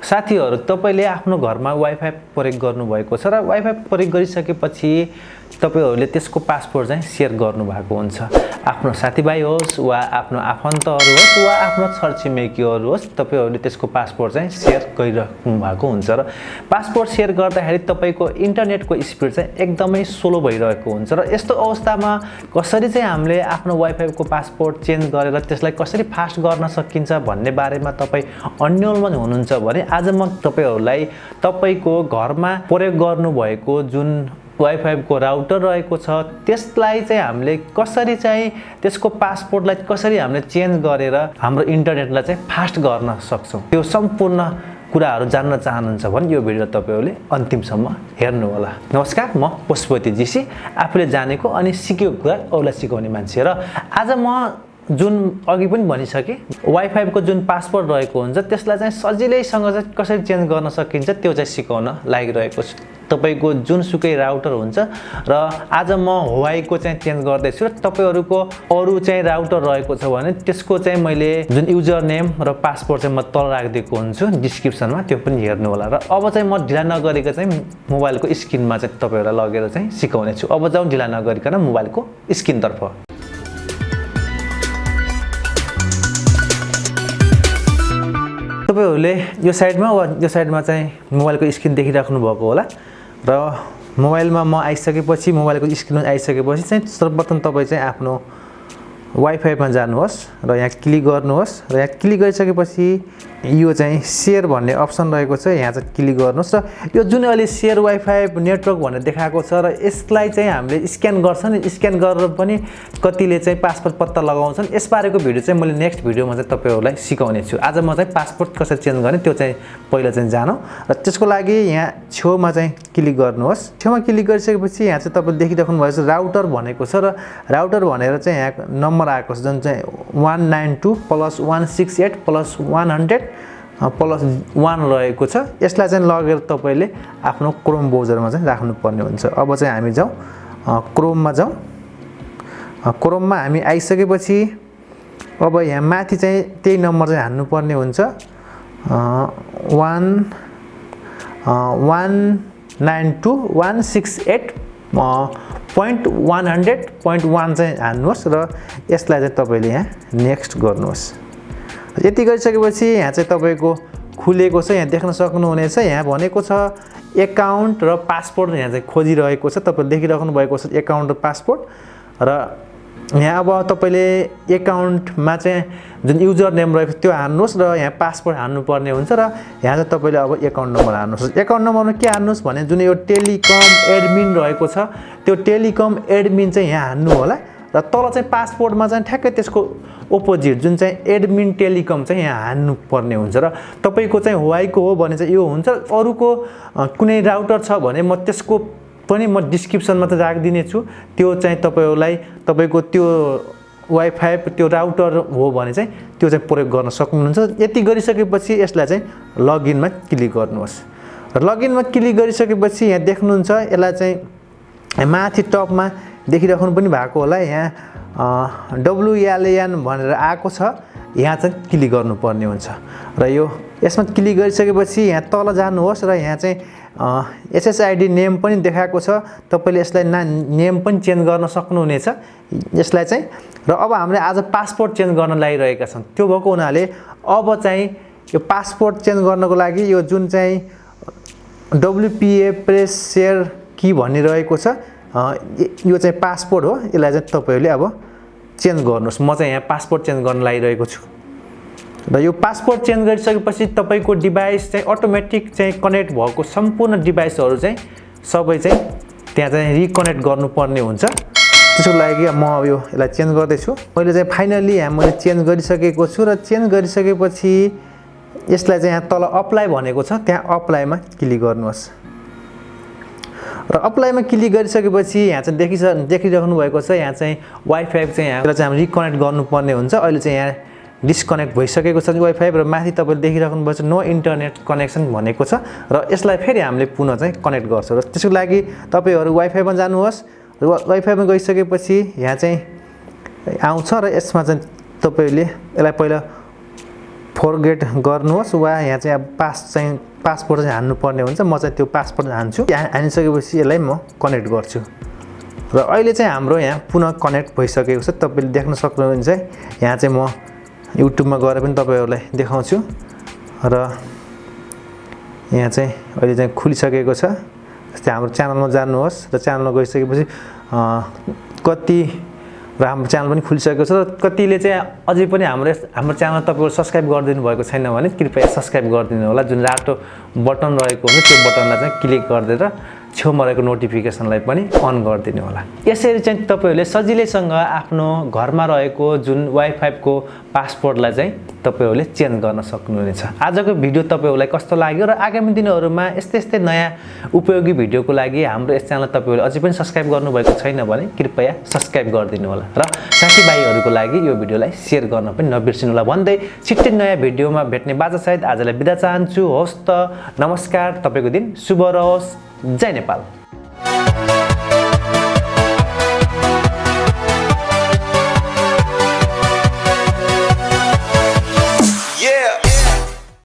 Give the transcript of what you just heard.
साथीहरु तपाईले आफ्नो घरमा वाइफाई प्रयोग गर्नुभएको छ र वाइफाई प्रयोग गरिसकेपछि तपाईहरुले त्यसको पासवर्ड चाहिँ शेयर गर्नु भएको हुन्छ आफ्नो साथीभाइ होस् वा आफ्नो आफन्तहरु होस् वा आफ्नो छरछिमेकीहरु होस् तपाईहरुले त्यसको पासवर्ड चाहिँ शेयर गरिराख्नु भएको हुन्छ र पासवर्ड शेयर गर्दाखेरि तपाईको इन्टरनेटको स्पिड चाहिँ एकदमै स्लो भइरहेको हुन्छ र यस्तो अवस्थामा कसरी चाहिँ हामीले आफ्नो वाइफाईको पासवर्ड चेन्ज गरेर त्यसलाई कसरी फास्ट गर्न सकिन्छ भन्ने बारेमा तपाई अन्योलमा हुनुहुन्छ भने आज म तपाईहरुलाई तपाईको घरमा प्रयोग गर्नु भएको जुन वाइफाई को राउटर रहेको छ त्यसलाई चाहिँ हामीले कसरी चाहिँ त्यसको पासवर्डलाई कसरी हामीले चेन्ज गरेर हाम्रो इन्टरनेटलाई चाहिँ फास्ट गर्न सक्छौं त्यो सम्पूर्ण कुराहरु जान्न चाहनुहुन्छ भने यो भिडियो तपाईहरुले अन्तिमसम्म हेर्नु होला। नमस्कार, म पशुपति जी सी, आफूले जानेको अनि सिकेको कुरा अरूलाई सिकाउने मान्छे र आज म जुन अघि पनि भनिसके वाइफाई को जुन पासवर्ड रहेको हुन्छ त्यसलाई चाहिँ सजिलैसँग चाहिँ कसरी चेन्ज गर्न सकिन्छ त्यो चाहिँ सिकाउन लागिरहेको छु। तपाईको जुनसुकै राउटर हुन्छ र आज म Huawei को चाहिँ चेन्ज गर्दै छु र तपाईहरुको अरु चाहिँ राउटर रहेको छ भने त्यसको चाहिँ मैले जुन युजर नेम र पासवर्ड चाहिँ म तल राखिदिएको हुन्छु डिस्क्रिप्सनमा, त्यो पनि हेर्नु होला। र अब चाहिँ म ढिला नगरिकन चाहिँ मोबाइलको स्क्रिनमा चाहिँ तपाईहरुलाई लगेर चाहिँ सिकाउने छु। अब जाउँ ढिला नगरिकन मोबाइलको स्क्रिनतर्फ। तपाईहरुले यो साइडमा चाहिँ मोबाइलको स्क्रिन देखिराख्नु भएको होला र मोबाइलमा म आइसकेपछि मोबाइलको स्क्रिन आइसकेपछि चाहिँ सर्वप्रथम तपाई चाहिँ आफ्नो वाइफाईमा जानुहोस् र यहाँ क्लिक गर्नुहोस् र यहाँ क्लिक गरिसकेपछि यो चाहिँ शेयर भन्ने अप्सन रहेको छ, यहाँ चाहिँ क्लिक गर्नुहोस् र यो जुन अहिले शेयर वाइफाई नेटवर्क भनेर देखाएको छ र यसलाई चाहिँ हामीले स्क्यान गर्छन्, स्क्यान गरेर पनि कतिले चाहिँ पासवर्ड पत्ता लगाउँछन्। यसबारेको भिडियो चाहिँ मैले नेक्स्ट भिडियोमा चाहिँ तपाईहरुलाई सिकाउने छु। आज म चाहिँ पासवर्ड कसरी चेन्ज गर्ने त्यो चाहिँ पहिला चाहिँ जानौ र त्यसको लागि यहाँ छेउमा चाहिँ क्लिक गर्नुहोस्। छेउमा क्लिक गरिसकेपछि यहाँ चाहिँ तपाईले देखिराख्नु भएको छ राउटर भनेको छ र राउटर भनेर चाहिँ यहाँ नम्बर आएको छ जुन चाहिँ 192+168+100+1 रहेको छ। यसलाई चाहिँ लगेर तपाईले आफ्नो क्रोम ब्राउजरमा चाहिँ राख्नु पर्ने हुन्छ। अब चाहिँ हामी जाउँ क्रोममा जाउँ। क्रोममा हामी आइसकेपछि अब यहाँ माथि चाहिँ त्यही नम्बर चाहिँ हान्नु पर्ने हुन्छ 192.168.100.1 चाहिँ हान्नुहोस् र यसलाई चाहिँ तपाईले यहाँ नेक्स्ट गर्नुहोस्। यति गरिसकेपछि यहाँ चाहिँ तपाईको खुलेको छ, यहाँ देख्न सक्नुहुनेछ। यहाँ भनेको छ एकाउन्ट र पासवर्ड, यहाँ चाहिँ खोजिरहेको छ। तपाईले देखिराख्नु भएको छ एकाउन्ट र पासवर्ड र यहाँ अब तपाईले एकाउन्टमा चाहिँ जुन युजर नेम रहेको त्यो हान्नुहोस् र यहाँ पासवर्ड हान्नु पर्ने हुन्छ र यहाँ चाहिँ तपाईले अब एकाउन्ट नम्बर हान्नुहोस्। एकाउन्ट नम्बरमा के हान्नुहोस् भने जुन यो टेलिकम एडमिन रहेको छ त्यो टेलिकम एडमिन चाहिँ यहाँ हान्नु होला र तल चाहिँ पासवर्डमा चाहिँ ठ्याक्कै त्यसको अपोजिट जुन चाहिँ एडमिन टेलिकम चाहिँ यहाँ हान्नु पर्ने हुन्छ र तपाईको चाहिँ Huawei को हो भने चाहिँ यो हुन्छ। अरुको कुनै राउटर छ भने म त्यसको पनि म डिस्क्रिप्सनमा त राखिदिने छु, त्यो चाहिँ तपाईहरुलाई तपाईको त्यो वाइफाई त्यो राउटर हो भने चाहिँ त्यो चाहिँ प्रयोग गर्न सक्नुहुन्छ। यति गरिसकेपछि यसलाई चाहिँ लगइनमा क्लिक गर्नुहोस् र लगइनमा क्लिक गरिसकेपछि यहाँ देख्नुहुन्छ यसलाई चाहिँ माथि टपमा देखिराख्नु पनि भएको होला, यहाँ WLAN भनेर आएको छ, यहाँ चाहिँ क्लिक गर्नुपर्ने हुन्छ र यो यसमा क्लिक गरिसकेपछि यहाँ तल जानुहोस् र यहाँ चाहिँ SSID नेम पनि देखाएको छ। तपाईले यसलाई नेम पनि चेन्ज गर्न सक्नुहुनेछ यसलाई चाहिँ। र अब हामीले आज पासवर्ड चेन्ज गर्न लागिरहेका छौं, त्यो भएको हुनाले अब चाहिँ यो पासवर्ड चेन्ज गर्नको लागि यो जुन चाहिँ WPA प्रेस शेयर की भन्ने रहेको छ यो चाहिँ पासवर्ड हो, यसलाई चाहिँ तपाईहरुले अब चेन्ज गर्नुहोस्। म चाहिँ यहाँ पासवर्ड चेन्ज गर्न लागिरहेको छु र यो पासवर्ड चेन्ज गरिसकेपछि तपाईको डिभाइस चाहिँ अटोमेटिक चाहिँ कनेक्ट भएको सम्पूर्ण डिभाइसहरु चाहिँ सबै चाहिँ त्यहाँ चाहिँ रिकनेक्ट गर्नुपर्ने हुन्छ। त्यसको लागि म अब यसलाई चेन्ज गर्दै छु। मैले चाहिँ फाइनली यहाँ मैले चेन्ज गरिसकेको छु र चेन्ज गरिसकेपछि यसलाई चाहिँ यहाँ तल अप्लाई भनेको छ, त्यहाँ अप्लाईमा क्लिक गर्नुहोस् र अप्लाईमा क्लिक गरिसकेपछि यहाँ चाहिँ देखिराख्नु भएको छ यहाँ चाहिँ वाइफाई चाहिँ यहाँ चाहिँ हामी रिकनेक्ट गर्नुपर्ने हुन्छ। अहिले चाहिँ यहाँ डिस्कनेक्ट भइसकेको छ वाइफाई र माथि तपाईले देखिराख्नु भएको छ नो इन्टरनेट कनेक्सन भनेको छ र यसलाई फेरि हामीले पुनः चाहिँ कनेक्ट गर्छौं। र त्यसको लागि तपाईहरु वाइफाईमा जानुहोस् र वाइफाईमा गइसकेपछि यहाँ चाहिँ आउँछ र यसमा चाहिँ तपाईले यसलाई पहिला फरगेट गर्नुहोस् वा यहाँ चाहिँ अब पासपोर्ट चाहिँ हान्नुपर्ने हुन्छ। म चाहिँ त्यो पासपोर्ट हान्छु। हानिसकेपछि यसलाई म कनेक्ट गर्छु र अहिले चाहिँ हाम्रो यहाँ पुनः कनेक्ट भइसकेको छ। तपाईँले देख्न सक्नुहुन्छ। यहाँ चाहिँ म युट्युबमा गएर पनि तपाईँहरूलाई देखाउँछु र यहाँ चाहिँ अहिले चाहिँ खुलिसकेको छ। जस्तै हाम्रो च्यानलमा जानुहोस् र च्यानलमा गइसकेपछि कति र हाम्रो च्यानल पनि खुलिसकेको छ र कतिले चाहिँ अझै पनि हाम्रो च्यानल तपाईँले सब्स्क्राइब गरिदिनु भएको छैन भने कृपया सब्स्क्राइब गरिदिनु होला। जुन रातो बटन रहेको हुन्छ त्यो बटनलाई चाहिँ क्लिक गरिदिएर छेउमा रहेको नोटिफिकेसनलाई पनि अन गरिदिनु होला। यसरी चाहिँ तपाईँहरूले सजिलैसँग आफ्नो घरमा रहेको जुन वाइफाईको पासपोर्टलाई चाहिँ तपाईँहरूले चेन्ज गर्न सक्नुहुनेछ। आजको भिडियो तपाईँहरूलाई कस्तो लाग्यो र आगामी दिनहरूमा यस्तै नयाँ उपयोगी भिडियोको लागि हाम्रो यस च्यानल तपाईँहरूले अझै पनि सब्स्क्राइब गर्नुभएको छैन भने कृपया सब्स्क्राइब गरिदिनु होला र साथीभाइहरूको लागि यो भिडियोलाई सेयर गर्न पनि नबिर्सिनु होला भन्दै छिट्टै नयाँ भिडियोमा भेट्ने बाचासहित आजलाई बिदा चाहन्छु। होस् त नमस्कार। तपाईँको दिन शुभ रहोस्। जय नेपाल।